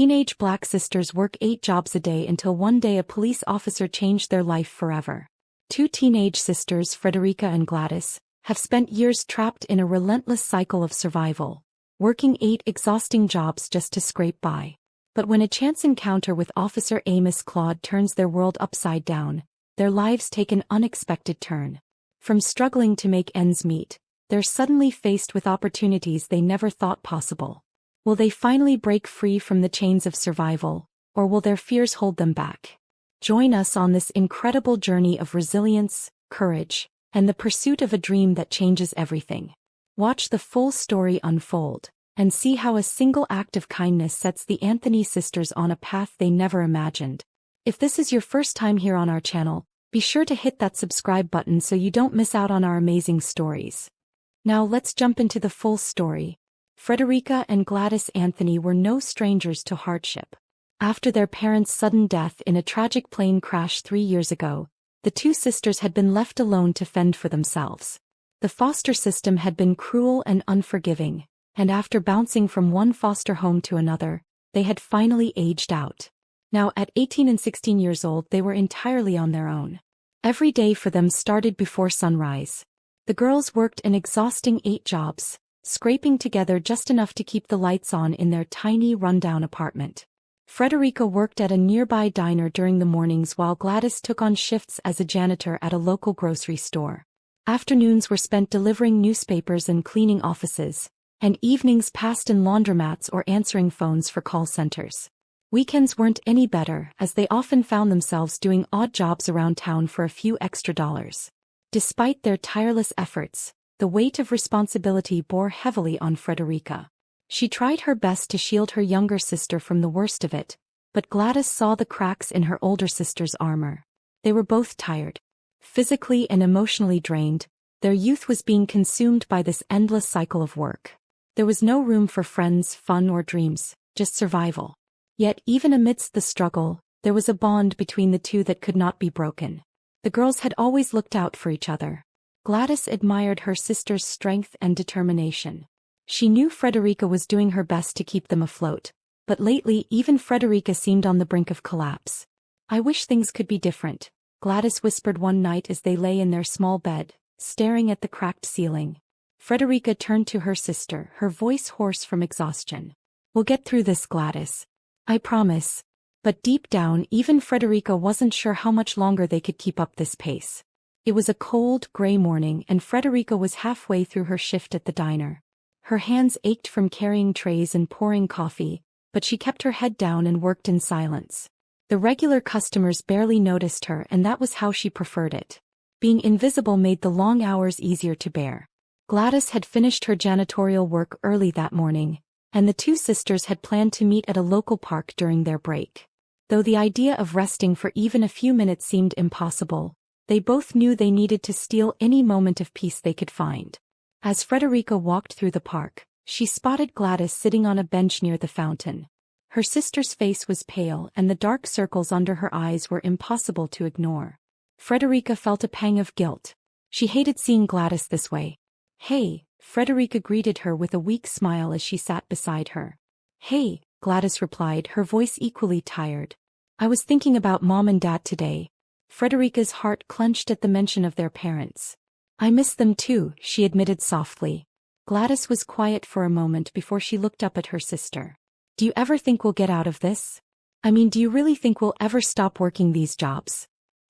teenage black sisters work 8 jobs a day until one day a police officer changed their life forever. Two teenage sisters, Frederica and Gladys, have spent years trapped in a relentless cycle of survival, working 8 exhausting jobs just to scrape by. But when a chance encounter with Officer Amos Claude turns their world upside down, their lives take an unexpected turn. From struggling to make ends meet, they're suddenly faced with opportunities they never thought possible. Will they finally break free from the chains of survival, or will their fears hold them back? Join us on this incredible journey of resilience, courage, and the pursuit of a dream that changes everything. Watch the full story unfold, and see how a single act of kindness sets the Anthony sisters on a path they never imagined. If this is your first time here on our channel, be sure to hit that subscribe button so you don't miss out on our amazing stories. Now let's jump into the full story. Frederica and Gladys Anthony were no strangers to hardship. After their parents' sudden death in a tragic plane crash 3 years ago, the two sisters had been left alone to fend for themselves. The foster system had been cruel and unforgiving, and after bouncing from one foster home to another, they had finally aged out. Now at 18 and 16 years old they were entirely on their own. Every day for them started before sunrise. The girls worked an exhausting 8 jobs, scraping together just enough to keep the lights on in their tiny rundown apartment. Frederica worked at a nearby diner during the mornings while Gladys took on shifts as a janitor at a local grocery store. Afternoons were spent delivering newspapers and cleaning offices, and evenings passed in laundromats or answering phones for call centers. Weekends weren't any better, as they often found themselves doing odd jobs around town for a few extra dollars. Despite their tireless efforts, the weight of responsibility bore heavily on Frederica. She tried her best to shield her younger sister from the worst of it, but Gladys saw the cracks in her older sister's armor. They were both tired. Physically and emotionally drained, their youth was being consumed by this endless cycle of work. There was no room for friends, fun, or dreams, just survival. Yet even amidst the struggle, there was a bond between the two that could not be broken. The girls had always looked out for each other. Gladys admired her sister's strength and determination. She knew Frederica was doing her best to keep them afloat, but lately even Frederica seemed on the brink of collapse. "I wish things could be different," Gladys whispered one night as they lay in their small bed, staring at the cracked ceiling. Frederica turned to her sister, her voice hoarse from exhaustion. "We'll get through this, Gladys. I promise." But deep down, even Frederica wasn't sure how much longer they could keep up this pace. It was a cold, gray morning and Frederica was halfway through her shift at the diner. Her hands ached from carrying trays and pouring coffee, but she kept her head down and worked in silence. The regular customers barely noticed her, and that was how she preferred it. Being invisible made the long hours easier to bear. Gladys had finished her janitorial work early that morning, and the two sisters had planned to meet at a local park during their break. Though the idea of resting for even a few minutes seemed impossible, they both knew they needed to steal any moment of peace they could find. As Frederica walked through the park, she spotted Gladys sitting on a bench near the fountain. Her sister's face was pale and the dark circles under her eyes were impossible to ignore. Frederica felt a pang of guilt. She hated seeing Gladys this way. "Hey," Frederica greeted her with a weak smile as she sat beside her. "Hey," Gladys replied, her voice equally tired. "I was thinking about Mom and Dad today." Frederica's heart clenched at the mention of their parents. "I miss them too," she admitted softly. Gladys was quiet for a moment before she looked up at her sister. "Do you ever think we'll get out of this? I mean, do you really think we'll ever stop working these jobs?"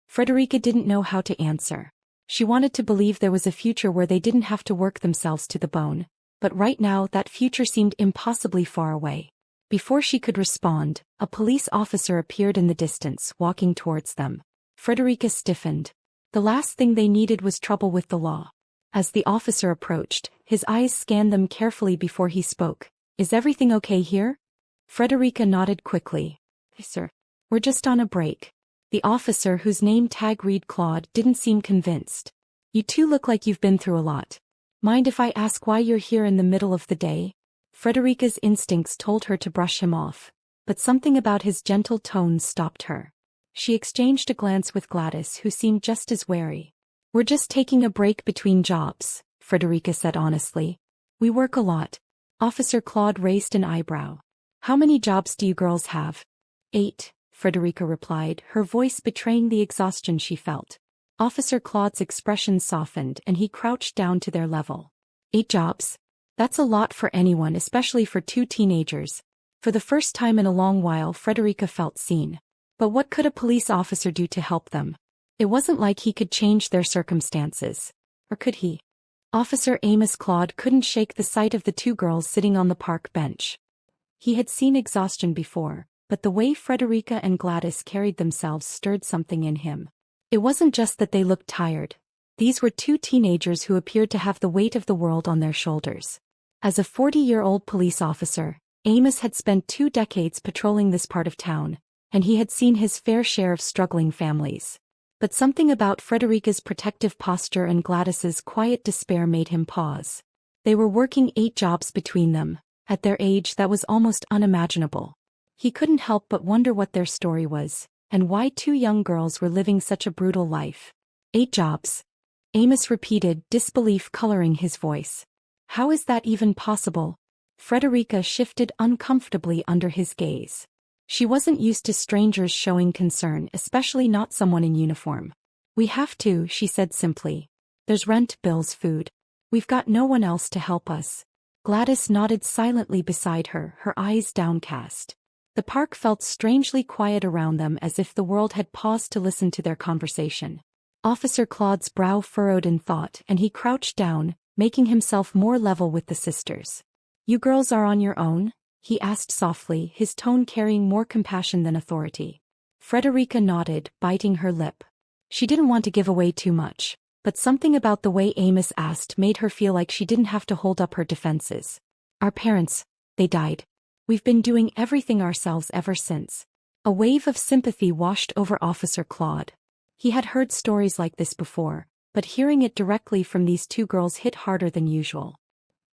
Frederica didn't know how to answer. She wanted to believe there was a future where they didn't have to work themselves to the bone, but right now that future seemed impossibly far away. Before she could respond, a police officer appeared in the distance, walking towards them. Frederica stiffened. The last thing they needed was trouble with the law. As the officer approached, his eyes scanned them carefully before he spoke. "Is everything okay here?" Frederica nodded quickly. "Sir, we're just on a break." The officer, whose name tag read Claude, didn't seem convinced. "You two look like you've been through a lot. Mind if I ask why you're here in the middle of the day?" Frederica's instincts told her to brush him off, but something about his gentle tones stopped her. She exchanged a glance with Gladys, who seemed just as wary. "We're just taking a break between jobs," Frederica said honestly. "We work a lot." Officer Claude raised an eyebrow. How many jobs do you girls have? 8, Frederica replied, her voice betraying the exhaustion she felt. Officer Claude's expression softened and he crouched down to their level. 8 jobs? That's a lot for anyone, especially for 2 teenagers. For the first time in a long while, Frederica felt seen. But what could a police officer do to help them? It wasn't like he could change their circumstances. Or could he? Officer Amos Claude couldn't shake the sight of the 2 girls sitting on the park bench. He had seen exhaustion before, but the way Frederica and Gladys carried themselves stirred something in him. It wasn't just that they looked tired. These were 2 teenagers who appeared to have the weight of the world on their shoulders. As a 40-year-old police officer, Amos had spent 2 decades patrolling this part of town, and he had seen his fair share of struggling families. But something about Frederica's protective posture and Gladys's quiet despair made him pause. They were working 8 jobs between them. At their age, that was almost unimaginable. He couldn't help but wonder what their story was, and why 2 young girls were living such a brutal life. 8 jobs. Amos repeated, disbelief coloring his voice. How is that even possible? Frederica shifted uncomfortably under his gaze. She wasn't used to strangers showing concern, especially not someone in uniform. We have to, she said simply. There's rent, bills, food. We've got no one else to help us. Gladys nodded silently beside her, her eyes downcast. The park felt strangely quiet around them, as if the world had paused to listen to their conversation. Officer Claude's brow furrowed in thought, and he crouched down, making himself more level with the sisters. You girls are on your own? He asked softly, his tone carrying more compassion than authority. Frederica nodded, biting her lip. She didn't want to give away too much, but something about the way Amos asked made her feel like she didn't have to hold up her defenses. Our parents, they died. We've been doing everything ourselves ever since. A wave of sympathy washed over Officer Claude. He had heard stories like this before, but hearing it directly from these 2 girls hit harder than usual.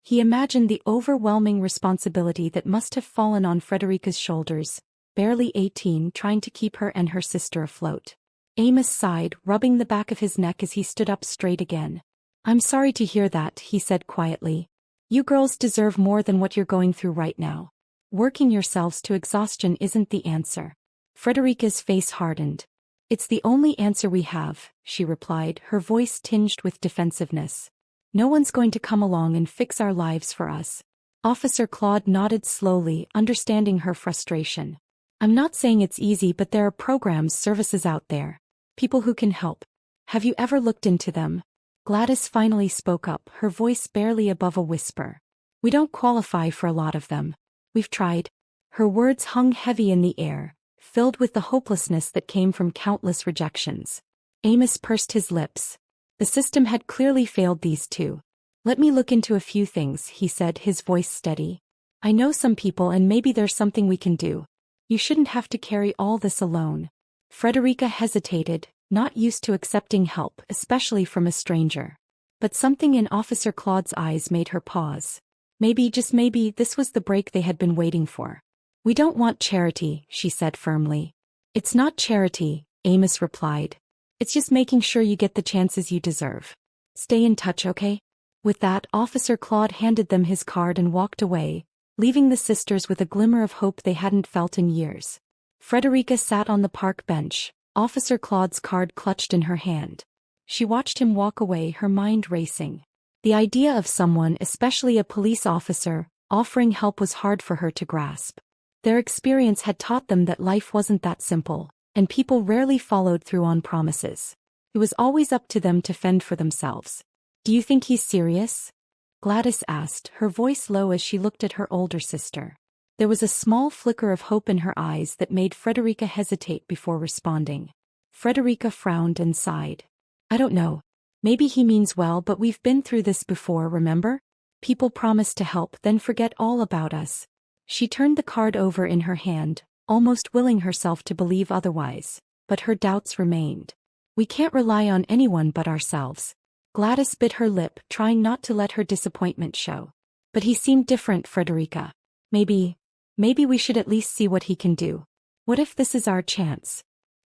He imagined the overwhelming responsibility that must have fallen on Frederica's shoulders, barely 18, trying to keep her and her sister afloat. Amos sighed, rubbing the back of his neck as he stood up straight again. I'm sorry to hear that, he said quietly. You girls deserve more than what you're going through right now. Working yourselves to exhaustion isn't the answer. Frederica's face hardened. It's the only answer we have, she replied, her voice tinged with defensiveness. No one's going to come along and fix our lives for us. Officer Claude nodded slowly, understanding her frustration. I'm not saying it's easy, but there are programs, services out there. People who can help. Have you ever looked into them? Gladys finally spoke up, her voice barely above a whisper. We don't qualify for a lot of them. We've tried. Her words hung heavy in the air, filled with the hopelessness that came from countless rejections. Amos pursed his lips. The system had clearly failed these 2. Let me look into a few things, he said, his voice steady. I know some people and maybe there's something we can do. You shouldn't have to carry all this alone. Frederica hesitated, not used to accepting help, especially from a stranger. But something in Officer Claude's eyes made her pause. Maybe, just maybe, this was the break they had been waiting for. We don't want charity, she said firmly. It's not charity, Amos replied. It's just making sure you get the chances you deserve. Stay in touch, okay? With that, Officer Claude handed them his card and walked away, leaving the sisters with a glimmer of hope they hadn't felt in years. Frederica sat on the park bench, Officer Claude's card clutched in her hand. She watched him walk away, her mind racing. The idea of someone, especially a police officer, offering help was hard for her to grasp. Their experience had taught them that life wasn't that simple, and people rarely followed through on promises. It was always up to them to fend for themselves. Do you think he's serious? Gladys asked, her voice low as she looked at her older sister. There was a small flicker of hope in her eyes that made Frederica hesitate before responding. Frederica frowned and sighed. I don't know. Maybe he means well, but we've been through this before, remember? People promise to help, then forget all about us. She turned the card over in her hand, almost willing herself to believe otherwise, but her doubts remained. We can't rely on anyone but ourselves. Gladys bit her lip, trying not to let her disappointment show. But he seemed different, Frederica. Maybe we should at least see what he can do. What if this is our chance?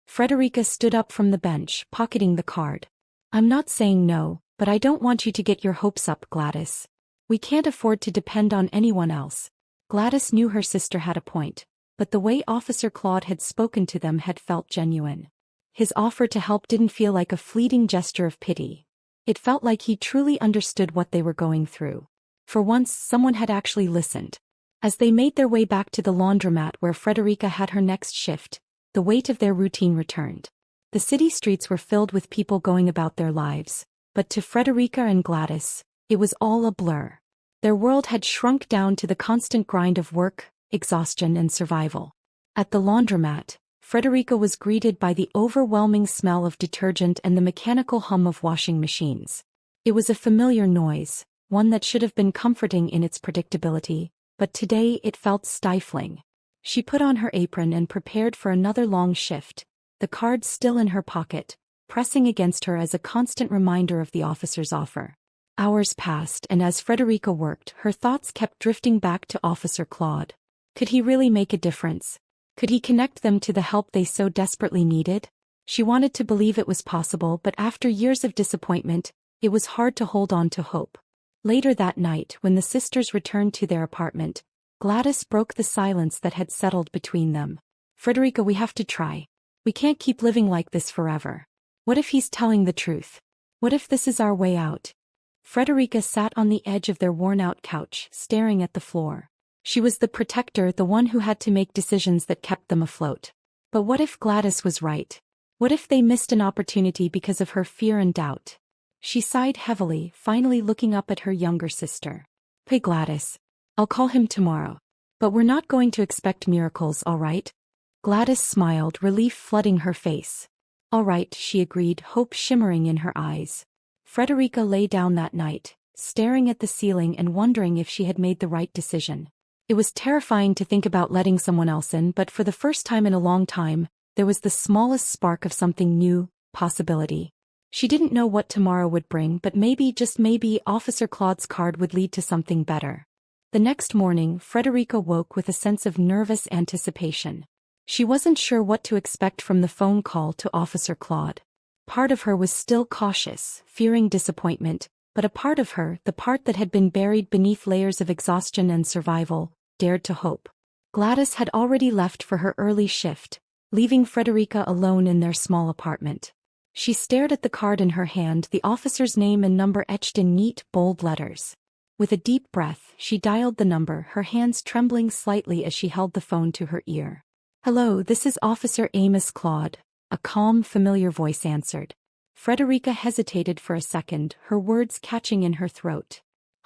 Frederica stood up from the bench, pocketing the card. I'm not saying no, but I don't want you to get your hopes up, Gladys. We can't afford to depend on anyone else. Gladys knew her sister had a point, but the way Officer Claude had spoken to them had felt genuine. His offer to help didn't feel like a fleeting gesture of pity. It felt like he truly understood what they were going through. For once, someone had actually listened. As they made their way back to the laundromat where Frederica had her next shift, the weight of their routine returned. The city streets were filled with people going about their lives, but to Frederica and Gladys, it was all a blur. Their world had shrunk down to the constant grind of work, exhaustion, and survival. At the laundromat, Frederica was greeted by the overwhelming smell of detergent and the mechanical hum of washing machines. It was a familiar noise, one that should have been comforting in its predictability, but today it felt stifling. She put on her apron and prepared for another long shift, the card still in her pocket, pressing against her as a constant reminder of the officer's offer. Hours passed, and as Frederica worked, her thoughts kept drifting back to Officer Claude. Could he really make a difference? Could he connect them to the help they so desperately needed? She wanted to believe it was possible, but after years of disappointment, it was hard to hold on to hope. Later that night, when the sisters returned to their apartment, Gladys broke the silence that had settled between them. "Frederica, we have to try. We can't keep living like this forever. What if he's telling the truth? What if this is our way out?" Frederica sat on the edge of their worn-out couch, staring at the floor. She was the protector, the one who had to make decisions that kept them afloat. But what if Gladys was right? What if they missed an opportunity because of her fear and doubt? She sighed heavily, finally looking up at her younger sister. "Hey Gladys. I'll call him tomorrow. But we're not going to expect miracles, all right?" Gladys smiled, relief flooding her face. "All right," she agreed, hope shimmering in her eyes. Frederica lay down that night, staring at the ceiling and wondering if she had made the right decision. It was terrifying to think about letting someone else in, but for the first time in a long time, there was the smallest spark of something new, possibility. She didn't know what tomorrow would bring, but maybe, just maybe, Officer Claude's card would lead to something better. The next morning, Frederica woke with a sense of nervous anticipation. She wasn't sure what to expect from the phone call to Officer Claude. Part of her was still cautious, fearing disappointment, but a part of her, the part that had been buried beneath layers of exhaustion and survival, dared to hope. Gladys had already left for her early shift, leaving Frederica alone in their small apartment. She stared at the card in her hand, the officer's name and number etched in neat, bold letters. With a deep breath, she dialed the number, her hands trembling slightly as she held the phone to her ear. "Hello, this is Officer Amos Claude," a calm, familiar voice answered. Frederica hesitated for a second, her words catching in her throat.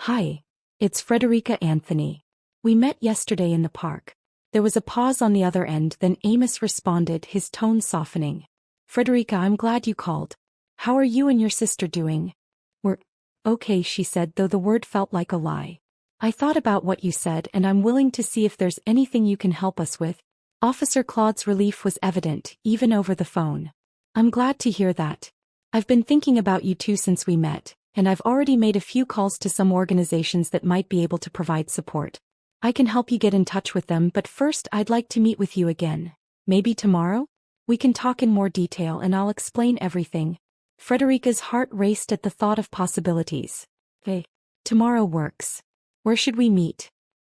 "Hi. It's Frederica Anthony. We met yesterday in the park." There was a pause on the other end, then Amos responded, his tone softening. "Frederica, I'm glad you called. How are you and your sister doing?" "We're okay," she said, though the word felt like a lie. "I thought about what you said, and I'm willing to see if there's anything you can help us with." Officer Claude's relief was evident, even over the phone. "I'm glad to hear that. I've been thinking about you two since we met, and I've already made a few calls to some organizations that might be able to provide support. I can help you get in touch with them, but first I'd like to meet with you again. Maybe tomorrow? We can talk in more detail and I'll explain everything." Frederica's heart raced at the thought of possibilities. "Hey, tomorrow works. Where should we meet?"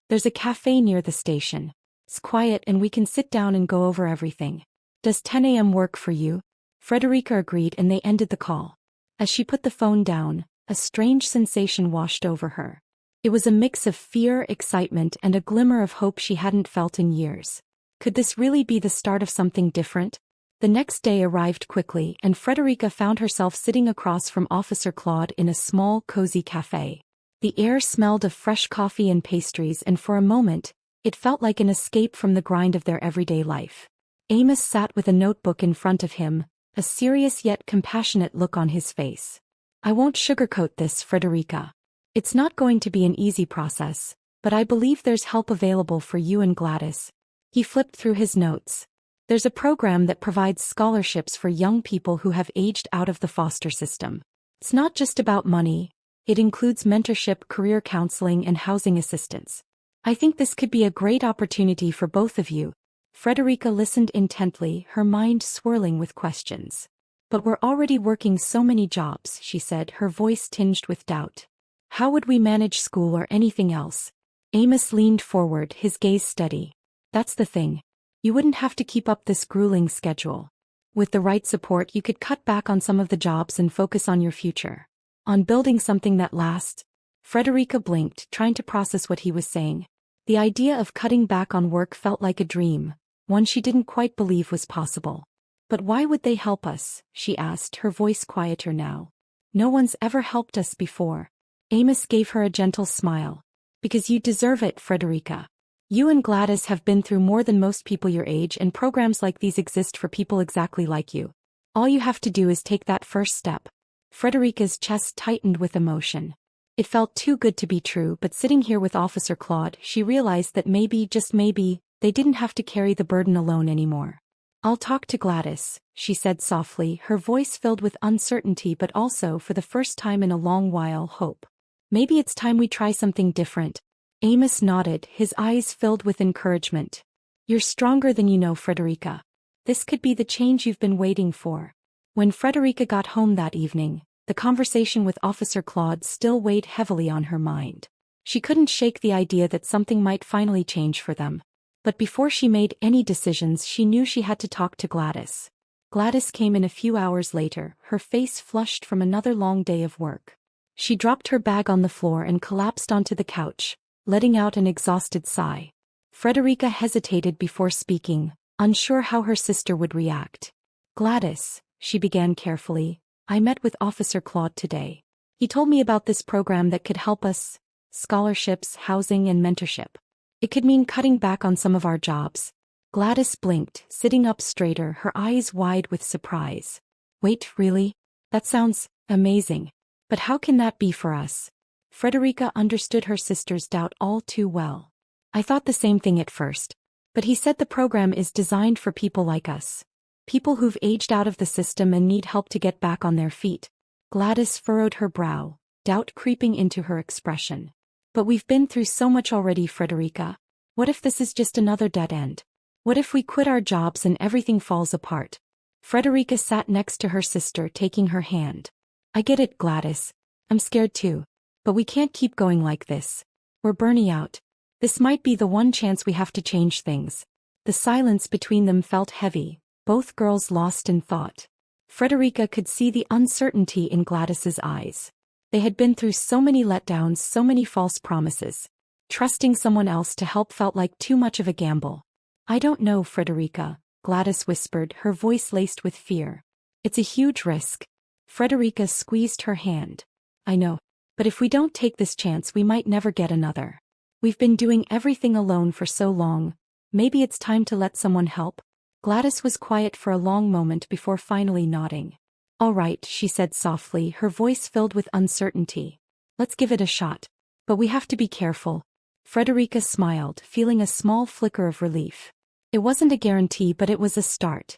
"There's a cafe near the station. It's quiet and we can sit down and go over everything." "Does 10 a.m. work for you?" Frederica agreed, and they ended the call. As she put the phone down, a strange sensation washed over her. It was a mix of fear, excitement, and a glimmer of hope she hadn't felt in years. Could this really be the start of something different? The next day arrived quickly, and Frederica found herself sitting across from Officer Claude in a small, cozy cafe. The air smelled of fresh coffee and pastries, and for a moment, it felt like an escape from the grind of their everyday life. Amos sat with a notebook in front of him, a serious yet compassionate look on his face. "I won't sugarcoat this, Frederica. It's not going to be an easy process, but I believe there's help available for you and Gladys." He flipped through his notes. "There's a program that provides scholarships for young people who have aged out of the foster system. It's not just about money. It includes mentorship, career counseling, and housing assistance. I think this could be a great opportunity for both of you." Frederica listened intently, her mind swirling with questions. "But we're already working so many jobs," she said, her voice tinged with doubt. "How would we manage school or anything else?" Amos leaned forward, his gaze steady. That's the thing. You wouldn't have to keep up this grueling schedule. With the right support, you could cut back on some of the jobs and focus on your future. On building something that lasts. Frederica blinked, trying to process what he was saying. The idea of cutting back on work felt like a dream, one she didn't quite believe was possible. But why would they help us? She asked, her voice quieter now. No one's ever helped us before. Amos gave her a gentle smile. Because you deserve it, Frederica. You and Gladys have been through more than most people your age, and programs like these exist for people exactly like you. All you have to do is take that first step. Frederica's chest tightened with emotion. It felt too good to be true, but sitting here with Officer Claude, she realized that maybe, just maybe, they didn't have to carry the burden alone anymore. I'll talk to Gladys, she said softly, her voice filled with uncertainty but also, for the first time in a long while, hope. Maybe it's time we try something different. Amos nodded, his eyes filled with encouragement. You're stronger than you know, Frederica. This could be the change you've been waiting for. When Frederica got home that evening, the conversation with Officer Claude still weighed heavily on her mind. She couldn't shake the idea that something might finally change for them. But before she made any decisions, she knew she had to talk to Gladys. Gladys came in a few hours later, her face flushed from another long day of work. She dropped her bag on the floor and collapsed onto the couch, letting out an exhausted sigh. Frederica hesitated before speaking, unsure how her sister would react. Gladys, she began carefully, I met with Officer Claude today. He told me about this program that could help us, scholarships, housing, and mentorship. It could mean cutting back on some of our jobs. Gladys blinked, sitting up straighter, her eyes wide with surprise. Wait, really? That sounds amazing. But how can that be for us? Frederica understood her sister's doubt all too well. I thought the same thing at first. But he said the program is designed for people like us. People who've aged out of the system and need help to get back on their feet. Gladys furrowed her brow, doubt creeping into her expression. But we've been through so much already, Frederica. What if this is just another dead end? What if we quit our jobs and everything falls apart? Frederica sat next to her sister, taking her hand. I get it, Gladys. I'm scared too. But we can't keep going like this. We're burning out. This might be the one chance we have to change things. The silence between them felt heavy, both girls lost in thought. Frederica could see the uncertainty in Gladys's eyes. They had been through so many letdowns, so many false promises. Trusting someone else to help felt like too much of a gamble. I don't know, Frederica, Gladys whispered, her voice laced with fear. It's a huge risk. Frederica squeezed her hand. I know. But if we don't take this chance, we might never get another. We've been doing everything alone for so long. Maybe it's time to let someone help. Gladys was quiet for a long moment before finally nodding. All right, she said softly, her voice filled with uncertainty. Let's give it a shot. But we have to be careful. Frederica smiled, feeling a small flicker of relief. It wasn't a guarantee, but it was a start.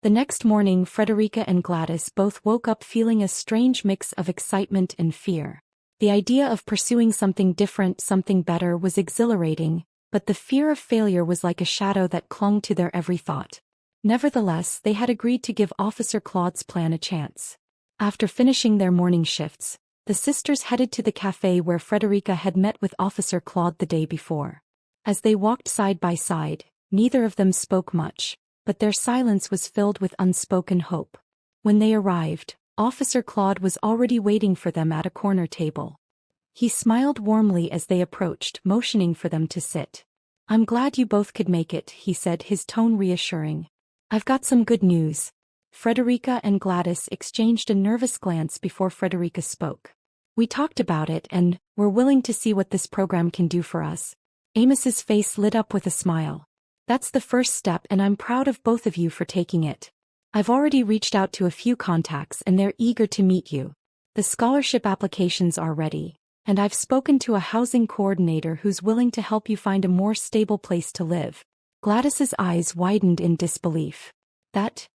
The next morning, Frederica and Gladys both woke up feeling a strange mix of excitement and fear. The idea of pursuing something different, something better, was exhilarating, but the fear of failure was like a shadow that clung to their every thought. Nevertheless, they had agreed to give Officer Claude's plan a chance. After finishing their morning shifts, the sisters headed to the cafe where Frederica had met with Officer Claude the day before. As they walked side by side, neither of them spoke much, but their silence was filled with unspoken hope. When they arrived, Officer Claude was already waiting for them at a corner table. He smiled warmly as they approached, motioning for them to sit. I'm glad you both could make it, he said, his tone reassuring. I've got some good news. Frederica and Gladys exchanged a nervous glance before Frederica spoke. We talked about it and we're willing to see what this program can do for us. Amos's face lit up with a smile. That's the first step, and I'm proud of both of you for taking it. I've already reached out to a few contacts and they're eager to meet you. The scholarship applications are ready, and I've spoken to a housing coordinator who's willing to help you find a more stable place to live. Gladys's eyes widened in disbelief. That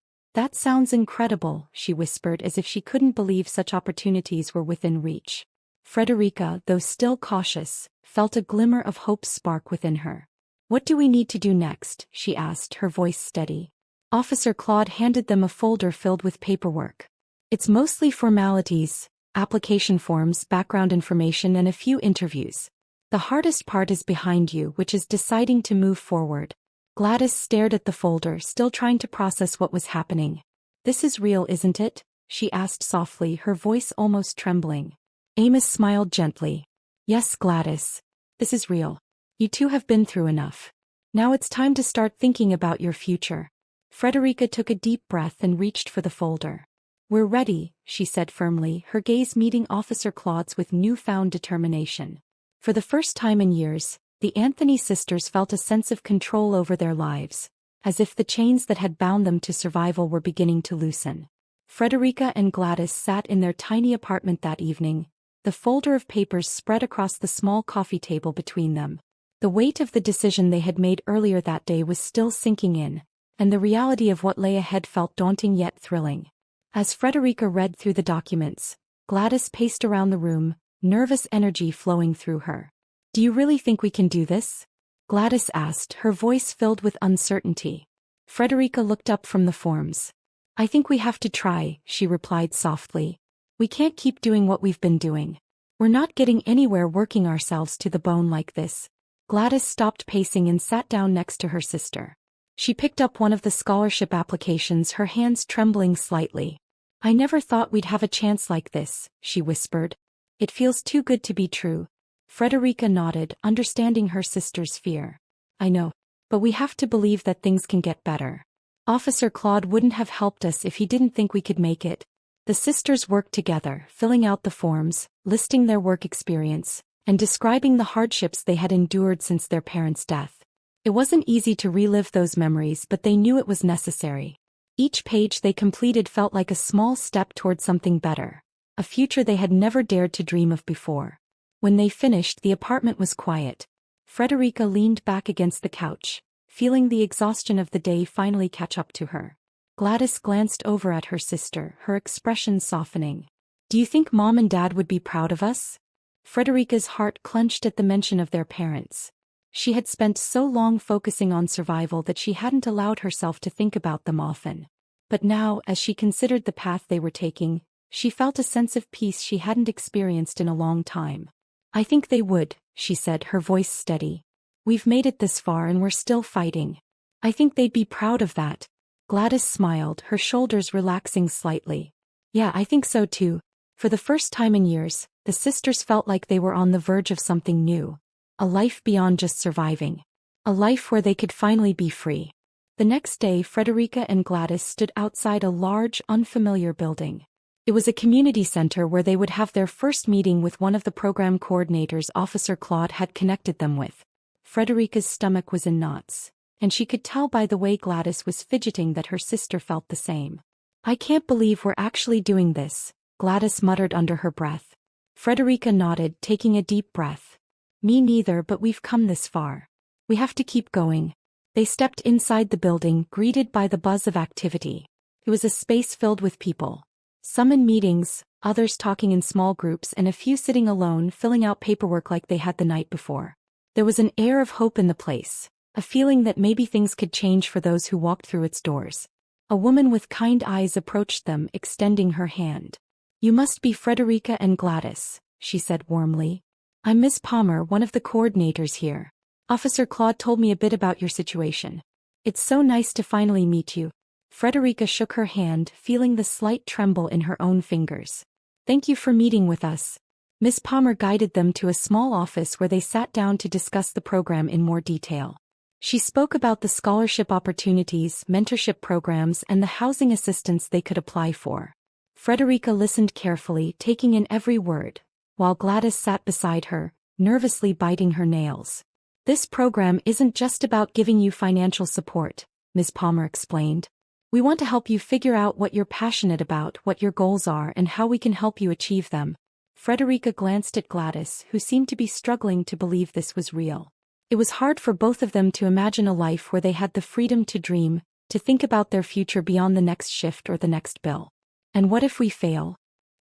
sounds incredible, she whispered as if she couldn't believe such opportunities were within reach. Frederica, though still cautious, felt a glimmer of hope spark within her. What do we need to do next? She asked, her voice steady. Officer Claude handed them a folder filled with paperwork. It's mostly formalities, application forms, background information, and a few interviews. The hardest part is behind you, which is deciding to move forward. Gladys stared at the folder, still trying to process what was happening. This is real, isn't it? She asked softly, her voice almost trembling. Amos smiled gently. Yes, Gladys. This is real. You two have been through enough. Now it's time to start thinking about your future. Frederica took a deep breath and reached for the folder. We're ready, she said firmly, her gaze meeting Officer Claude's with newfound determination. For the first time in years, the Anthony sisters felt a sense of control over their lives, as if the chains that had bound them to survival were beginning to loosen. Frederica and Gladys sat in their tiny apartment that evening, the folder of papers spread across the small coffee table between them. The weight of the decision they had made earlier that day was still sinking in, and the reality of what lay ahead felt daunting yet thrilling. As Frederica read through the documents, Gladys paced around the room, nervous energy flowing through her. Do you really think we can do this? Gladys asked, her voice filled with uncertainty. Frederica looked up from the forms. I think we have to try, she replied softly. We can't keep doing what we've been doing. We're not getting anywhere working ourselves to the bone like this. Gladys stopped pacing and sat down next to her sister. She picked up one of the scholarship applications, her hands trembling slightly. I never thought we'd have a chance like this, she whispered. It feels too good to be true. Frederica nodded, understanding her sister's fear. I know, but we have to believe that things can get better. Officer Claude wouldn't have helped us if he didn't think we could make it. The sisters worked together, filling out the forms, listing their work experience, and describing the hardships they had endured since their parents' death. It wasn't easy to relive those memories, but they knew it was necessary. Each page they completed felt like a small step toward something better, a future they had never dared to dream of before. When they finished, the apartment was quiet. Frederica leaned back against the couch, feeling the exhaustion of the day finally catch up to her. Gladys glanced over at her sister, her expression softening. Do you think Mom and Dad would be proud of us? Frederica's heart clenched at the mention of their parents. She had spent so long focusing on survival that she hadn't allowed herself to think about them often. But now, as she considered the path they were taking, she felt a sense of peace she hadn't experienced in a long time. I think they would, she said, her voice steady. We've made it this far and we're still fighting. I think they'd be proud of that. Gladys smiled, her shoulders relaxing slightly. Yeah, I think so too. For the first time in years, the sisters felt like they were on the verge of something new. A life beyond just surviving. A life where they could finally be free. The next day, Frederica and Gladys stood outside a large, unfamiliar building. It was a community center where they would have their first meeting with one of the program coordinators Officer Claude had connected them with. Frederica's stomach was in knots, and she could tell by the way Gladys was fidgeting that her sister felt the same. I can't believe we're actually doing this, Gladys muttered under her breath. Frederica nodded, taking a deep breath. Me neither, but we've come this far. We have to keep going. They stepped inside the building, greeted by the buzz of activity. It was a space filled with people. Some in meetings, others talking in small groups, and a few sitting alone, filling out paperwork like they had the night before. There was an air of hope in the place, a feeling that maybe things could change for those who walked through its doors. A woman with kind eyes approached them, extending her hand. You must be Frederica and Gladys, she said warmly. I'm Miss Palmer, one of the coordinators here. Officer Claude told me a bit about your situation. It's so nice to finally meet you. Frederica shook her hand, feeling the slight tremble in her own fingers. Thank you for meeting with us. Miss Palmer guided them to a small office where they sat down to discuss the program in more detail. She spoke about the scholarship opportunities, mentorship programs, and the housing assistance they could apply for. Frederica listened carefully, taking in every word, while Gladys sat beside her, nervously biting her nails. This program isn't just about giving you financial support, Ms. Palmer explained. We want to help you figure out what you're passionate about, what your goals are, and how we can help you achieve them. Frederica glanced at Gladys, who seemed to be struggling to believe this was real. It was hard for both of them to imagine a life where they had the freedom to dream, to think about their future beyond the next shift or the next bill. And what if we fail?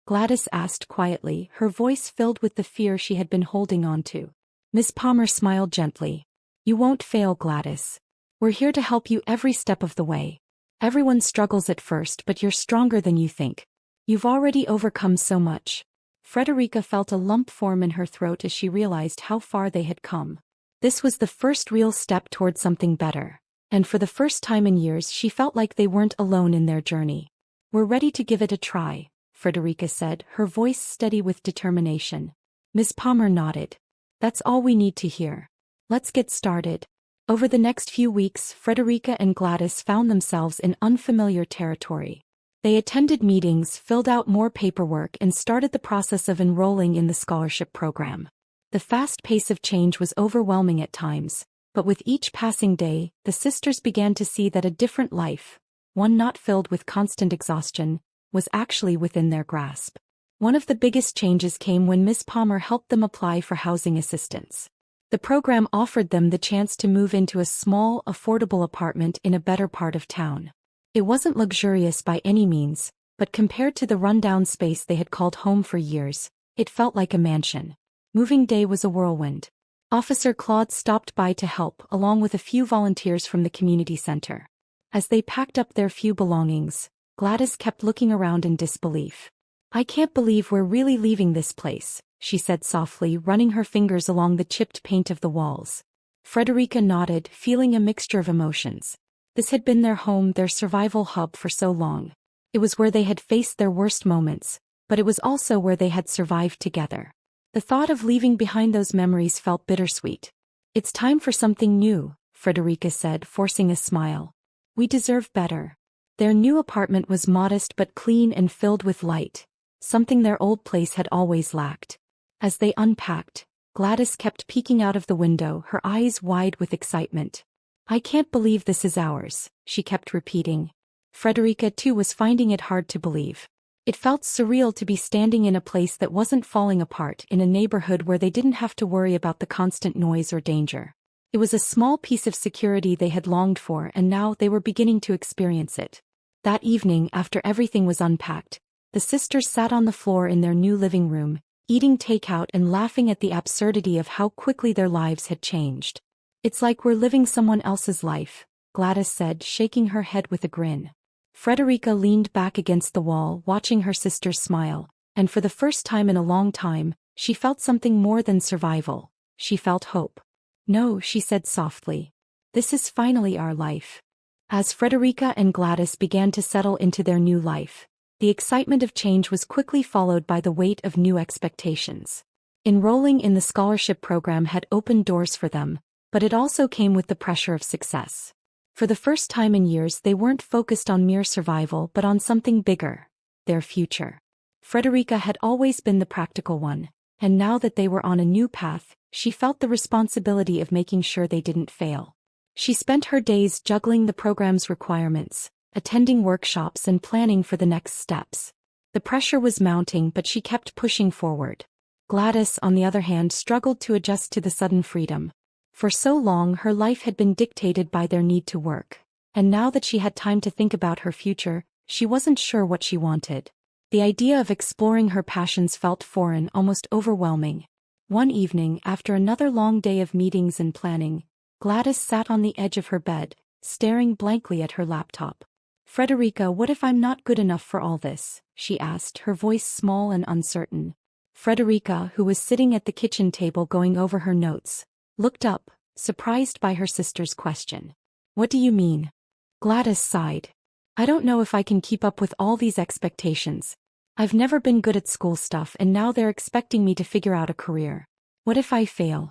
Gladys asked quietly, her voice filled with the fear she had been holding on to. Miss Palmer smiled gently. You won't fail, Gladys. We're here to help you every step of the way. Everyone struggles at first, but you're stronger than you think. You've already overcome so much. Frederica felt a lump form in her throat as she realized how far they had come. This was the first real step toward something better. And for the first time in years she felt like they weren't alone in their journey. "We're ready to give it a try," Frederica said, her voice steady with determination. Miss Palmer nodded. "That's all we need to hear. Let's get started." Over the next few weeks, Frederica and Gladys found themselves in unfamiliar territory. They attended meetings, filled out more paperwork, and started the process of enrolling in the scholarship program. The fast pace of change was overwhelming at times, but with each passing day, the sisters began to see that a different life, one not filled with constant exhaustion, was actually within their grasp. One of the biggest changes came when Miss Palmer helped them apply for housing assistance. The program offered them the chance to move into a small, affordable apartment in a better part of town. It wasn't luxurious by any means, but compared to the rundown space they had called home for years, it felt like a mansion. Moving day was a whirlwind. Officer Claude stopped by to help, along with a few volunteers from the community center. As they packed up their few belongings, Gladys kept looking around in disbelief. "I can't believe we're really leaving this place," she said softly, running her fingers along the chipped paint of the walls. Frederica nodded, feeling a mixture of emotions. This had been their home, their survival hub for so long. It was where they had faced their worst moments, but it was also where they had survived together. The thought of leaving behind those memories felt bittersweet. "It's time for something new," Frederica said, forcing a smile. "We deserve better." Their new apartment was modest but clean and filled with light, something their old place had always lacked. As they unpacked, Gladys kept peeking out of the window, her eyes wide with excitement. "I can't believe this is ours," she kept repeating. Frederica too was finding it hard to believe. It felt surreal to be standing in a place that wasn't falling apart, in a neighborhood where they didn't have to worry about the constant noise or danger. It was a small piece of security they had longed for, and now they were beginning to experience it. That evening, after everything was unpacked, the sisters sat on the floor in their new living room, eating takeout and laughing at the absurdity of how quickly their lives had changed. "It's like we're living someone else's life," Gladys said, shaking her head with a grin. Frederica leaned back against the wall, watching her sisters smile, and for the first time in a long time, she felt something more than survival. She felt hope. "No," she said softly. "This is finally our life." As Frederica and Gladys began to settle into their new life, the excitement of change was quickly followed by the weight of new expectations. Enrolling in the scholarship program had opened doors for them, but it also came with the pressure of success. For the first time in years, they weren't focused on mere survival but on something bigger: their future. Frederica had always been the practical one, and now that they were on a new path, she felt the responsibility of making sure they didn't fail. She spent her days juggling the program's requirements, attending workshops and planning for the next steps. The pressure was mounting, but she kept pushing forward. Gladys, on the other hand, struggled to adjust to the sudden freedom. For so long her life had been dictated by their need to work, and now that she had time to think about her future, she wasn't sure what she wanted. The idea of exploring her passions felt foreign, almost overwhelming. One evening, after another long day of meetings and planning, Gladys sat on the edge of her bed, staring blankly at her laptop. "Frederica, what if I'm not good enough for all this?" she asked, her voice small and uncertain. Frederica, who was sitting at the kitchen table going over her notes, looked up, surprised by her sister's question. "What do you mean?" Gladys sighed. "I don't know if I can keep up with all these expectations. I've never been good at school stuff, and now they're expecting me to figure out a career. What if I fail?"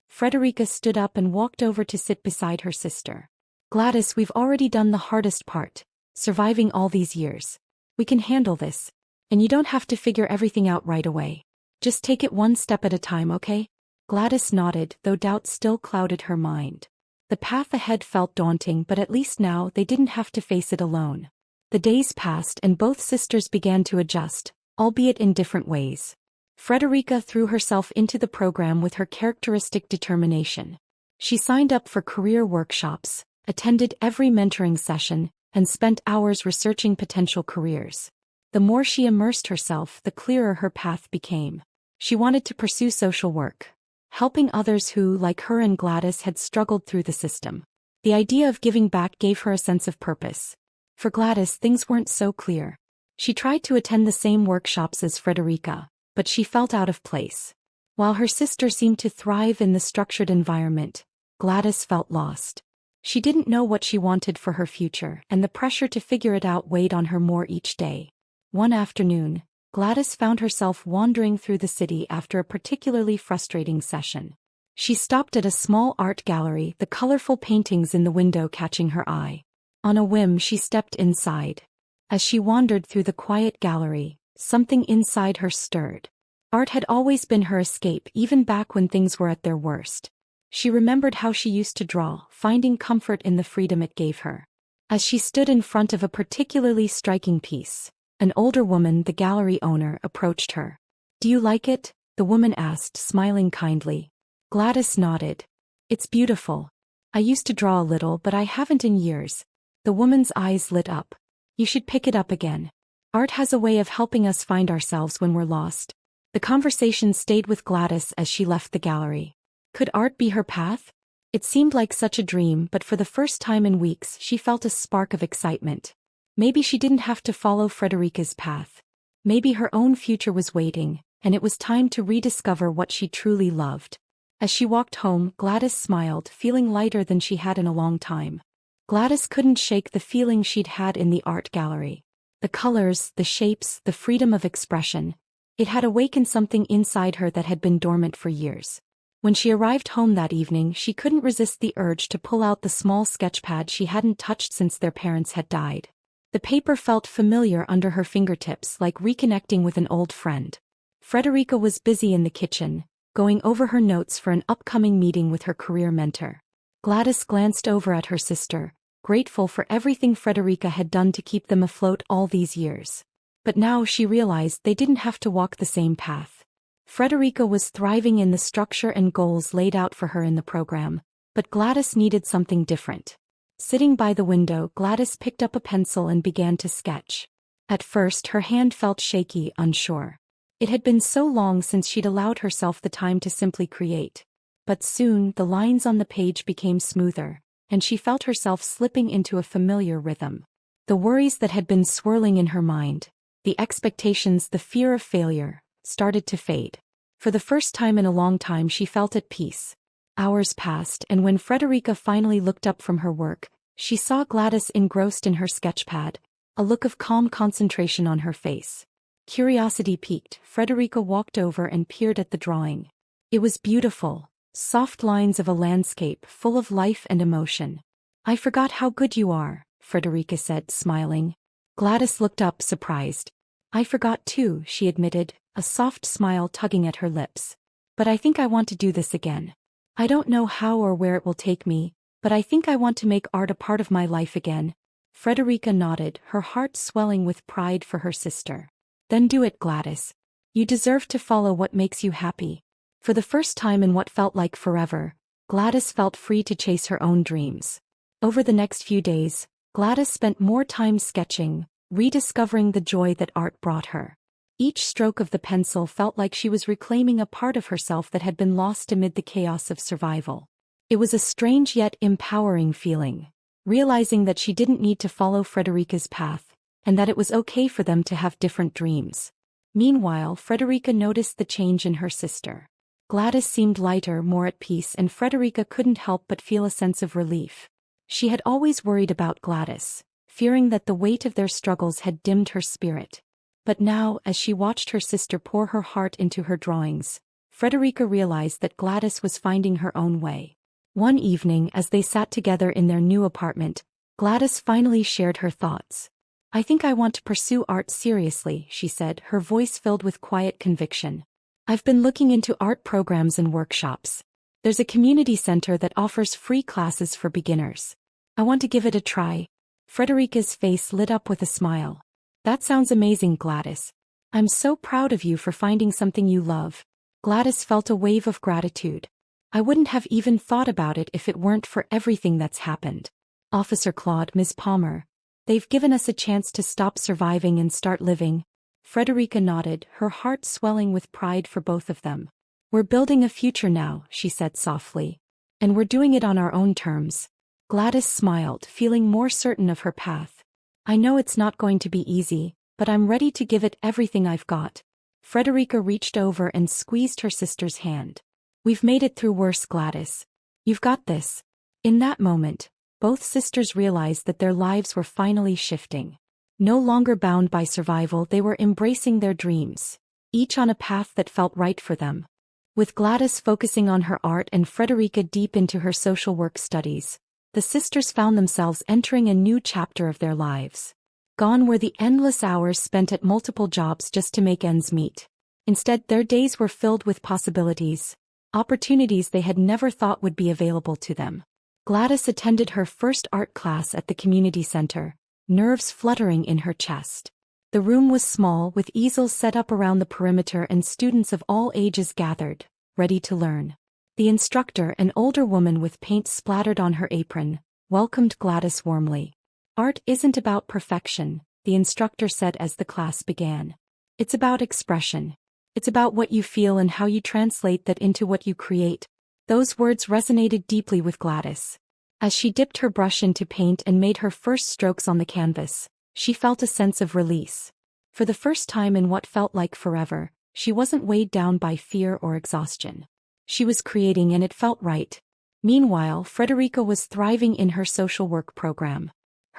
Frederica stood up and walked over to sit beside her sister. "Gladys, we've already done the hardest part, surviving all these years. We can handle this. And you don't have to figure everything out right away. Just take it one step at a time, okay?" Gladys nodded, though doubt still clouded her mind. The path ahead felt daunting, but at least now they didn't have to face it alone. The days passed and both sisters began to adjust, albeit in different ways. Frederica threw herself into the program with her characteristic determination. She signed up for career workshops, attended every mentoring session, and spent hours researching potential careers. The more she immersed herself, the clearer her path became. She wanted to pursue social work, helping others who, like her and Gladys, had struggled through the system. The idea of giving back gave her a sense of purpose. For Gladys, things weren't so clear. She tried to attend the same workshops as Frederica, but she felt out of place. While her sister seemed to thrive in the structured environment, Gladys felt lost. She didn't know what she wanted for her future, and the pressure to figure it out weighed on her more each day. One afternoon, Gladys found herself wandering through the city after a particularly frustrating session. She stopped at a small art gallery, the colorful paintings in the window catching her eye. On a whim, she stepped inside. As she wandered through the quiet gallery, something inside her stirred. Art had always been her escape, even back when things were at their worst. She remembered how she used to draw, finding comfort in the freedom it gave her. As she stood in front of a particularly striking piece, an older woman, the gallery owner, approached her. "Do you like it?" the woman asked, smiling kindly. Gladys nodded. "It's beautiful. I used to draw a little, but I haven't in years." The woman's eyes lit up. "You should pick it up again. Art has a way of helping us find ourselves when we're lost." The conversation stayed with Gladys as she left the gallery. Could art be her path? It seemed like such a dream, but for the first time in weeks she felt a spark of excitement. Maybe she didn't have to follow Frederica's path. Maybe her own future was waiting, and it was time to rediscover what she truly loved. As she walked home, Gladys smiled, feeling lighter than she had in a long time. Gladys couldn't shake the feeling she'd had in the art gallery. The colors, the shapes, the freedom of expression. It had awakened something inside her that had been dormant for years. When she arrived home that evening, she couldn't resist the urge to pull out the small sketchpad she hadn't touched since their parents had died. The paper felt familiar under her fingertips, like reconnecting with an old friend. Frederica was busy in the kitchen, going over her notes for an upcoming meeting with her career mentor. Gladys glanced over at her sister, grateful for everything Frederica had done to keep them afloat all these years. But now she realized they didn't have to walk the same path. Frederica was thriving in the structure and goals laid out for her in the program, but Gladys needed something different. Sitting by the window, Gladys picked up a pencil and began to sketch. At first, her hand felt shaky, unsure. It had been so long since she'd allowed herself the time to simply create. But soon, the lines on the page became smoother, and she felt herself slipping into a familiar rhythm. The worries that had been swirling in her mind, the expectations, the fear of failure, started to fade. For the first time in a long time, she felt at peace. Hours passed, and when Frederica finally looked up from her work, she saw Gladys engrossed in her sketchpad, a look of calm concentration on her face. Curiosity piqued, Frederica walked over and peered at the drawing. It was beautiful, soft lines of a landscape full of life and emotion. "I forgot how good you are," Frederica said, smiling. Gladys looked up, surprised. "I forgot too," she admitted, a soft smile tugging at her lips. "But I think I want to do this again. I don't know how or where it will take me, but I think I want to make art a part of my life again." Frederica nodded, her heart swelling with pride for her sister. "Then do it, Gladys. You deserve to follow what makes you happy." For the first time in what felt like forever, Gladys felt free to chase her own dreams. Over the next few days, Gladys spent more time sketching, rediscovering the joy that art brought her. Each stroke of the pencil felt like she was reclaiming a part of herself that had been lost amid the chaos of survival. It was a strange yet empowering feeling, realizing that she didn't need to follow Frederica's path, and that it was okay for them to have different dreams. Meanwhile, Frederica noticed the change in her sister. Gladys seemed lighter, more at peace, and Frederica couldn't help but feel a sense of relief. She had always worried about Gladys, fearing that the weight of their struggles had dimmed her spirit. But now, as she watched her sister pour her heart into her drawings, Frederica realized that Gladys was finding her own way. One evening, as they sat together in their new apartment, Gladys finally shared her thoughts. "I think I want to pursue art seriously," she said, her voice filled with quiet conviction. "I've been looking into art programs and workshops. There's a community center that offers free classes for beginners. I want to give it a try." Frederica's face lit up with a smile. "That sounds amazing, Gladys. I'm so proud of you for finding something you love." Gladys felt a wave of gratitude. "I wouldn't have even thought about it if it weren't for everything that's happened. Officer Claude, Ms. Palmer, they've given us a chance to stop surviving and start living." Frederica nodded, her heart swelling with pride for both of them. "We're building a future now," she said softly. "And we're doing it on our own terms." Gladys smiled, feeling more certain of her path. "I know it's not going to be easy, but I'm ready to give it everything I've got." Frederica reached over and squeezed her sister's hand. "We've made it through worse, Gladys. You've got this." In that moment, both sisters realized that their lives were finally shifting. No longer bound by survival, they were embracing their dreams, each on a path that felt right for them. With Gladys focusing on her art and Frederica deep into her social work studies, the sisters found themselves entering a new chapter of their lives. Gone were the endless hours spent at multiple jobs just to make ends meet. Instead, their days were filled with possibilities, opportunities they had never thought would be available to them. Gladys attended her first art class at the community center, nerves fluttering in her chest. The room was small, with easels set up around the perimeter and students of all ages gathered, ready to learn. The instructor, an older woman with paint splattered on her apron, welcomed Gladys warmly. "Art isn't about perfection," the instructor said as the class began. "It's about expression. It's about what you feel and how you translate that into what you create." Those words resonated deeply with Gladys. As she dipped her brush into paint and made her first strokes on the canvas, she felt a sense of release. For the first time in what felt like forever, she wasn't weighed down by fear or exhaustion. She was creating, and it felt right. Meanwhile, Frederica was thriving in her social work program.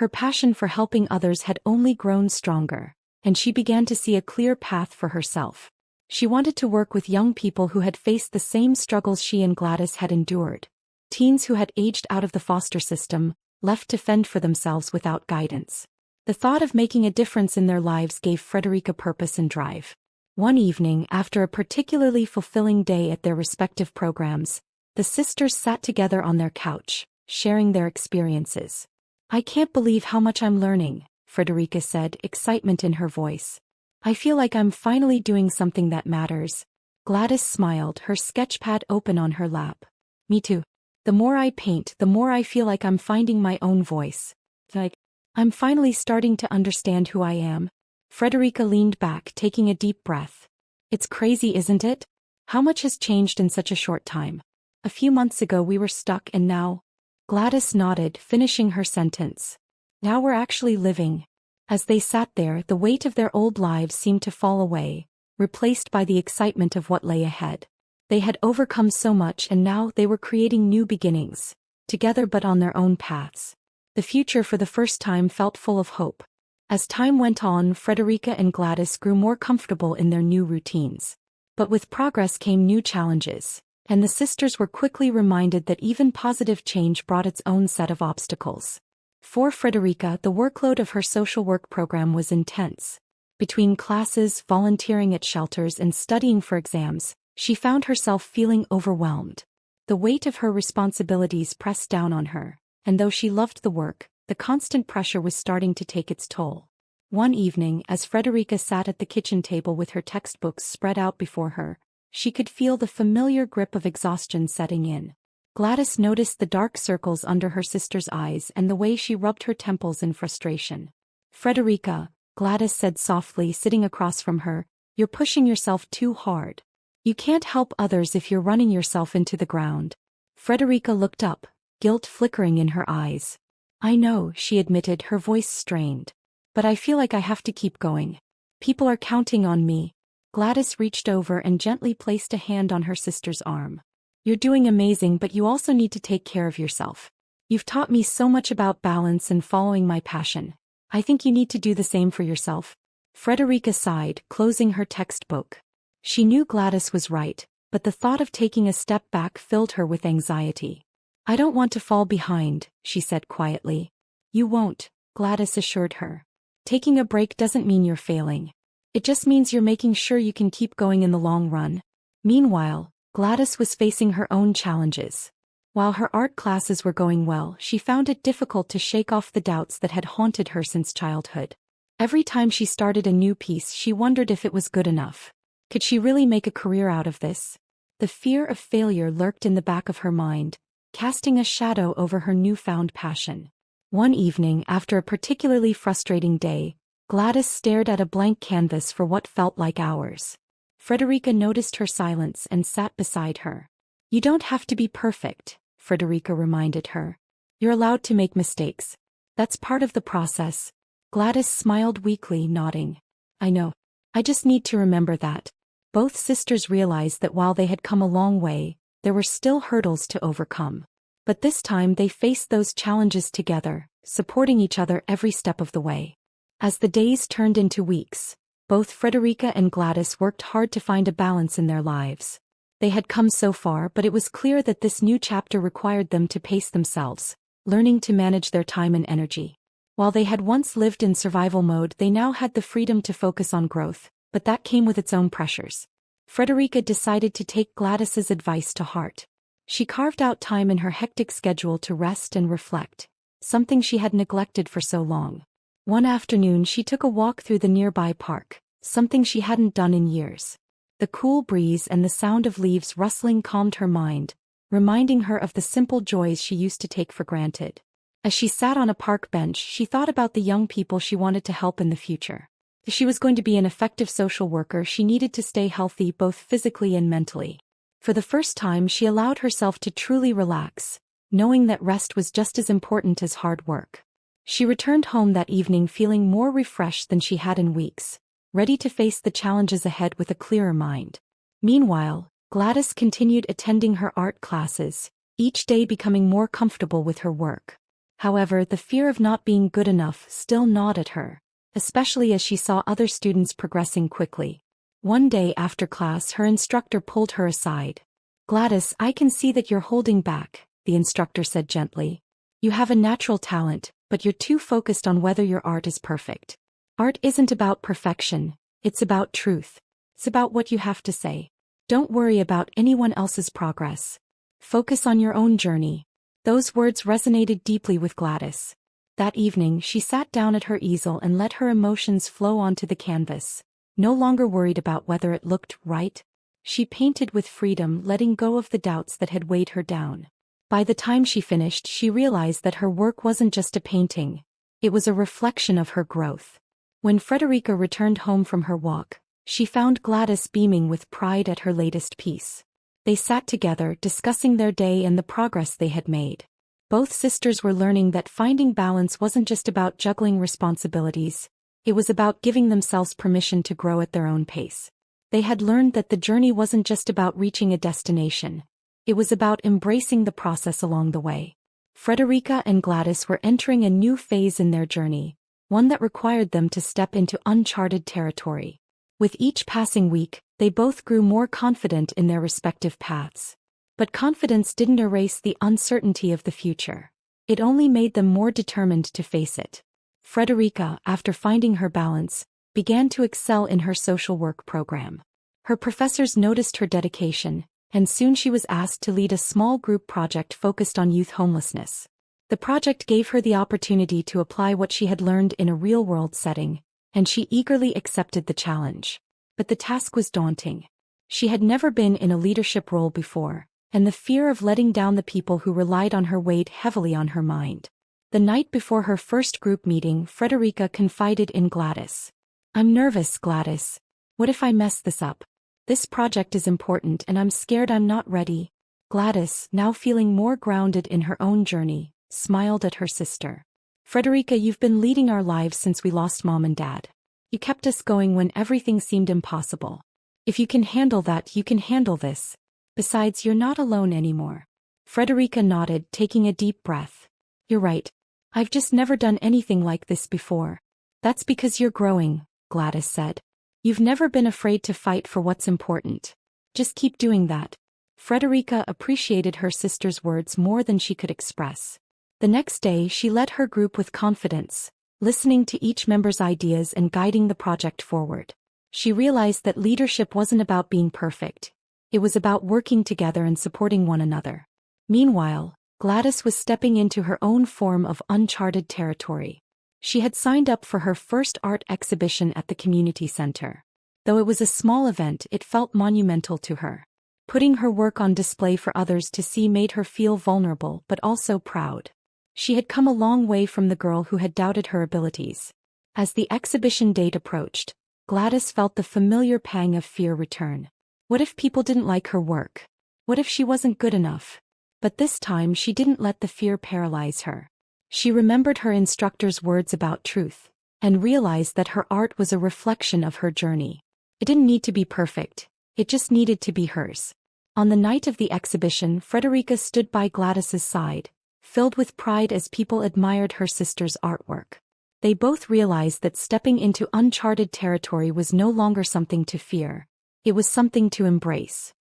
Her passion for helping others had only grown stronger, and she began to see a clear path for herself. She wanted to work with young people who had faced the same struggles she and Gladys had endured. Teens who had aged out of the foster system, left to fend for themselves without guidance. The thought of making a difference in their lives gave Frederica purpose and drive. One evening, after a particularly fulfilling day at their respective programs, the sisters sat together on their couch, sharing their experiences. "I can't believe how much I'm learning," Frederica said, excitement in her voice. "I feel like I'm finally doing something that matters." Gladys smiled, her sketchpad open on her lap. "Me too. The more I paint, the more I feel like I'm finding my own voice. Like, I'm finally starting to understand who I am." Frederica leaned back, taking a deep breath. "It's crazy, isn't it? How much has changed in such a short time? A few months ago we were stuck, and now—" Gladys nodded, finishing her sentence. "Now we're actually living." As they sat there, the weight of their old lives seemed to fall away, replaced by the excitement of what lay ahead. They had overcome so much, and now they were creating new beginnings, together but on their own paths. The future for the first time felt full of hope. As time went on, Frederica and Gladys grew more comfortable in their new routines. But with progress came new challenges, and the sisters were quickly reminded that even positive change brought its own set of obstacles. For Frederica, the workload of her social work program was intense. Between classes, volunteering at shelters, and studying for exams, she found herself feeling overwhelmed. The weight of her responsibilities pressed down on her, and though she loved the work, the constant pressure was starting to take its toll. One evening, as Frederica sat at the kitchen table with her textbooks spread out before her, she could feel the familiar grip of exhaustion setting in. Gladys noticed the dark circles under her sister's eyes and the way she rubbed her temples in frustration. "Frederica," Gladys said softly, sitting across from her, "you're pushing yourself too hard. You can't help others if you're running yourself into the ground." Frederica looked up, guilt flickering in her eyes. "I know," she admitted, her voice strained. "But I feel like I have to keep going. People are counting on me." Gladys reached over and gently placed a hand on her sister's arm. "You're doing amazing, but you also need to take care of yourself. You've taught me so much about balance and following my passion. I think you need to do the same for yourself." Frederica sighed, closing her textbook. She knew Gladys was right, but the thought of taking a step back filled her with anxiety. "I don't want to fall behind," she said quietly. "You won't," Gladys assured her. "Taking a break doesn't mean you're failing. It just means you're making sure you can keep going in the long run." Meanwhile, Gladys was facing her own challenges. While her art classes were going well, she found it difficult to shake off the doubts that had haunted her since childhood. Every time she started a new piece, she wondered if it was good enough. Could she really make a career out of this? The fear of failure lurked in the back of her mind, casting a shadow over her newfound passion. One evening, after a particularly frustrating day, Gladys stared at a blank canvas for what felt like hours. Frederica noticed her silence and sat beside her. "You don't have to be perfect," Frederica reminded her. "You're allowed to make mistakes. That's part of the process." Gladys smiled weakly, nodding. "I know. I just need to remember that." Both sisters realized that while they had come a long way, there were still hurdles to overcome. But this time they faced those challenges together, supporting each other every step of the way. As the days turned into weeks, both Frederica and Gladys worked hard to find a balance in their lives. They had come so far, but it was clear that this new chapter required them to pace themselves, learning to manage their time and energy. While they had once lived in survival mode, they now had the freedom to focus on growth, but that came with its own pressures. Frederica decided to take Gladys's advice to heart. She carved out time in her hectic schedule to rest and reflect, something she had neglected for so long. One afternoon she took a walk through the nearby park, something she hadn't done in years. The cool breeze and the sound of leaves rustling calmed her mind, reminding her of the simple joys she used to take for granted. As she sat on a park bench, she thought about the young people she wanted to help in the future. If she was going to be an effective social worker, she needed to stay healthy both physically and mentally. For the first time, she allowed herself to truly relax, knowing that rest was just as important as hard work. She returned home that evening feeling more refreshed than she had in weeks, ready to face the challenges ahead with a clearer mind. Meanwhile, Gladys continued attending her art classes, each day becoming more comfortable with her work. However, the fear of not being good enough still gnawed at her, especially as she saw other students progressing quickly. One day after class, her instructor pulled her aside. "Gladys, I can see that you're holding back," the instructor said gently. "You have a natural talent, but you're too focused on whether your art is perfect. Art isn't about perfection, it's about truth. It's about what you have to say. Don't worry about anyone else's progress. Focus on your own journey." Those words resonated deeply with Gladys. That evening, she sat down at her easel and let her emotions flow onto the canvas, no longer worried about whether it looked right. She painted with freedom, letting go of the doubts that had weighed her down. By the time she finished, she realized that her work wasn't just a painting. It was a reflection of her growth. When Frederica returned home from her walk, she found Gladys beaming with pride at her latest piece. They sat together, discussing their day and the progress they had made. Both sisters were learning that finding balance wasn't just about juggling responsibilities, it was about giving themselves permission to grow at their own pace. They had learned that the journey wasn't just about reaching a destination, it was about embracing the process along the way. Frederica and Gladys were entering a new phase in their journey, one that required them to step into uncharted territory. With each passing week, they both grew more confident in their respective paths. But confidence didn't erase the uncertainty of the future. It only made them more determined to face it. Frederica, after finding her balance, began to excel in her social work program. Her professors noticed her dedication, and soon she was asked to lead a small group project focused on youth homelessness. The project gave her the opportunity to apply what she had learned in a real-world setting, and she eagerly accepted the challenge. But the task was daunting. She had never been in a leadership role before, and the fear of letting down the people who relied on her weighed heavily on her mind. The night before her first group meeting, Frederica confided in Gladys. "I'm nervous, Gladys. What if I mess this up? This project is important and I'm scared I'm not ready." Gladys, now feeling more grounded in her own journey, smiled at her sister. "Frederica, you've been leading our lives since we lost Mom and Dad. You kept us going when everything seemed impossible. If you can handle that, you can handle this. Besides, you're not alone anymore." Frederica nodded, taking a deep breath. "You're right. I've just never done anything like this before." "That's because you're growing," Gladys said. "You've never been afraid to fight for what's important. Just keep doing that." Frederica appreciated her sister's words more than she could express. The next day, she led her group with confidence, listening to each member's ideas and guiding the project forward. She realized that leadership wasn't about being perfect. It was about working together and supporting one another. Meanwhile, Gladys was stepping into her own form of uncharted territory. She had signed up for her first art exhibition at the community center. Though it was a small event, it felt monumental to her. Putting her work on display for others to see made her feel vulnerable but also proud. She had come a long way from the girl who had doubted her abilities. As the exhibition date approached, Gladys felt the familiar pang of fear return. What if people didn't like her work? What if she wasn't good enough? But this time she didn't let the fear paralyze her. She remembered her instructor's words about truth, and realized that her art was a reflection of her journey. It didn't need to be perfect, It just needed to be hers. On the night of the exhibition, Frederica stood by Gladys's side, filled with pride as people admired her sister's artwork. They both realized that stepping into uncharted territory was no longer something to fear. It was something to embrace.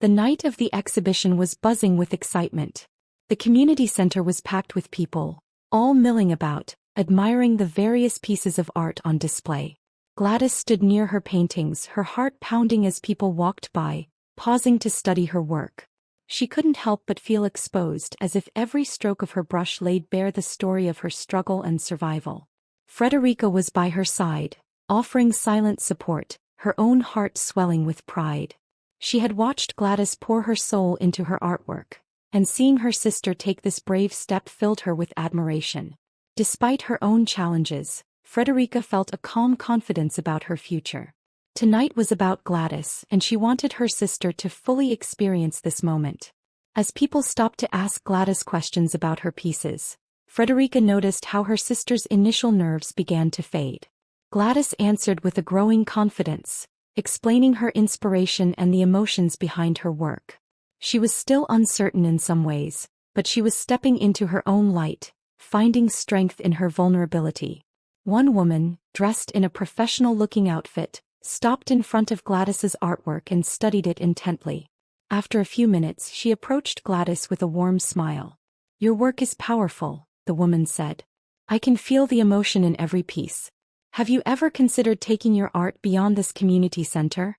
The night of the exhibition was buzzing with excitement. The community center was packed with people, all milling about, admiring the various pieces of art on display. Gladys stood near her paintings, her heart pounding as people walked by, pausing to study her work. She couldn't help but feel exposed, as if every stroke of her brush laid bare the story of her struggle and survival. Frederica was by her side, offering silent support, her own heart swelling with pride. She had watched Gladys pour her soul into her artwork, and seeing her sister take this brave step filled her with admiration. Despite her own challenges, Frederica felt a calm confidence about her future. Tonight was about Gladys, and she wanted her sister to fully experience this moment. As people stopped to ask Gladys questions about her pieces, Frederica noticed how her sister's initial nerves began to fade. Gladys answered with a growing confidence, explaining her inspiration and the emotions behind her work. She was still uncertain in some ways, but she was stepping into her own light, finding strength in her vulnerability. One woman, dressed in a professional-looking outfit, stopped in front of Gladys's artwork and studied it intently. After a few minutes, she approached Gladys with a warm smile. "Your work is powerful," the woman said. "I can feel the emotion in every piece. Have you ever considered taking your art beyond this community center?"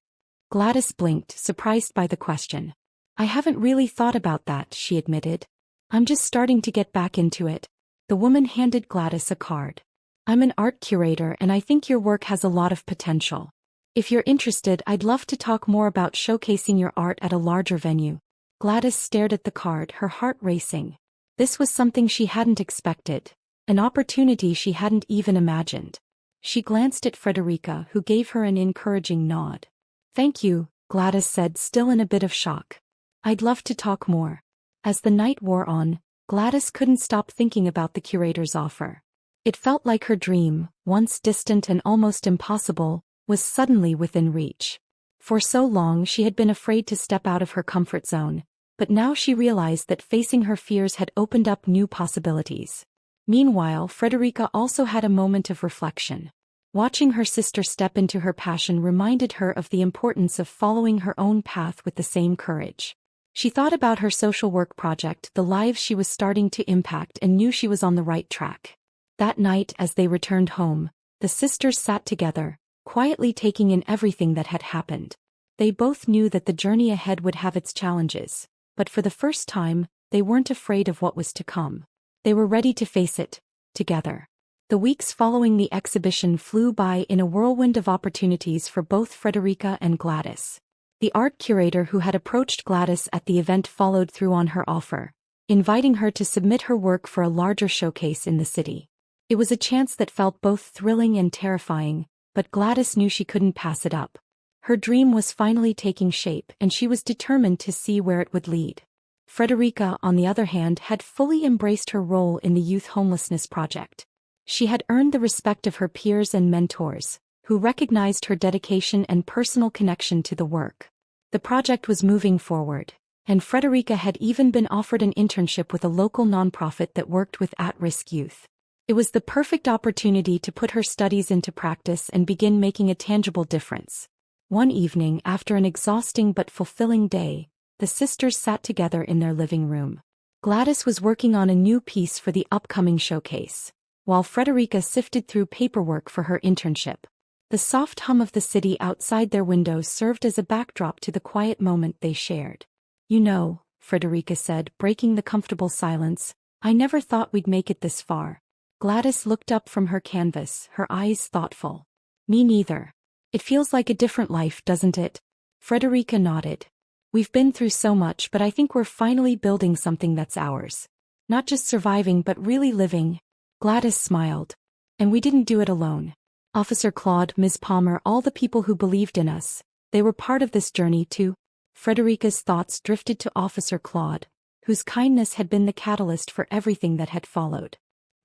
Gladys blinked, surprised by the question. "I haven't really thought about that," she admitted. "I'm just starting to get back into it." The woman handed Gladys a card. "I'm an art curator and I think your work has a lot of potential. If you're interested, I'd love to talk more about showcasing your art at a larger venue." Gladys stared at the card, her heart racing. This was something she hadn't expected, an opportunity she hadn't even imagined. She glanced at Frederica, who gave her an encouraging nod. "Thank you," Gladys said, still in a bit of shock. "I'd love to talk more." As the night wore on, Gladys couldn't stop thinking about the curator's offer. It felt like her dream, once distant and almost impossible, was suddenly within reach. For so long she had been afraid to step out of her comfort zone, but now she realized that facing her fears had opened up new possibilities. Meanwhile, Frederica also had a moment of reflection. Watching her sister step into her passion reminded her of the importance of following her own path with the same courage. She thought about her social work project, the lives she was starting to impact, and knew she was on the right track. That night, as they returned home, the sisters sat together, quietly taking in everything that had happened. They both knew that the journey ahead would have its challenges, but for the first time, they weren't afraid of what was to come. They were ready to face it, together. The weeks following the exhibition flew by in a whirlwind of opportunities for both Frederica and Gladys. The art curator who had approached Gladys at the event followed through on her offer, inviting her to submit her work for a larger showcase in the city. It was a chance that felt both thrilling and terrifying, but Gladys knew she couldn't pass it up. Her dream was finally taking shape, and she was determined to see where it would lead. Frederica, on the other hand, had fully embraced her role in the youth homelessness project. She had earned the respect of her peers and mentors, who recognized her dedication and personal connection to the work. The project was moving forward, and Frederica had even been offered an internship with a local nonprofit that worked with at-risk youth. It was the perfect opportunity to put her studies into practice and begin making a tangible difference. One evening, after an exhausting but fulfilling day, the sisters sat together in their living room. Gladys was working on a new piece for the upcoming showcase, while Frederica sifted through paperwork for her internship. The soft hum of the city outside their windows served as a backdrop to the quiet moment they shared. "You know," Frederica said, breaking the comfortable silence, "I never thought we'd make it this far." Gladys looked up from her canvas, her eyes thoughtful. "Me neither. It feels like a different life, doesn't it?" Frederica nodded. "We've been through so much, but I think we're finally building something that's ours. Not just surviving but really living." Gladys smiled. "And we didn't do it alone. Officer Claude, Ms. Palmer, all the people who believed in us, they were part of this journey too." Frederica's thoughts drifted to Officer Claude, whose kindness had been the catalyst for everything that had followed.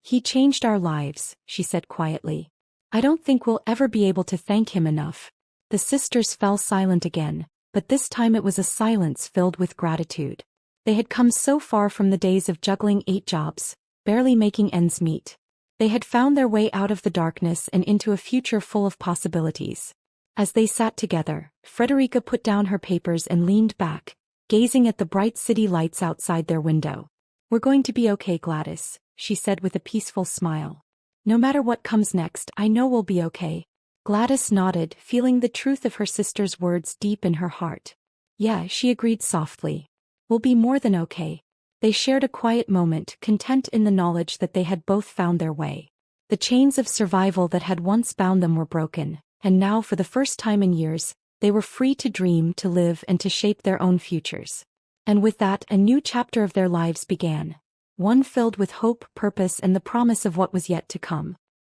"He changed our lives," she said quietly. "I don't think we'll ever be able to thank him enough." The sisters fell silent again, but this time it was a silence filled with gratitude. They had come so far from the days of juggling 8 jobs, barely making ends meet. They had found their way out of the darkness and into a future full of possibilities. As they sat together, Frederica put down her papers and leaned back, gazing at the bright city lights outside their window. "We're going to be okay, Gladys," she said with a peaceful smile. "No matter what comes next, I know we'll be okay." Gladys nodded, feeling the truth of her sister's words deep in her heart. "Yeah," she agreed softly. "We'll be more than okay." They shared a quiet moment, content in the knowledge that they had both found their way. The chains of survival that had once bound them were broken, and now for the first time in years, they were free to dream, to live, and to shape their own futures. And with that, a new chapter of their lives began. One filled with hope, purpose, and the promise of what was yet to come.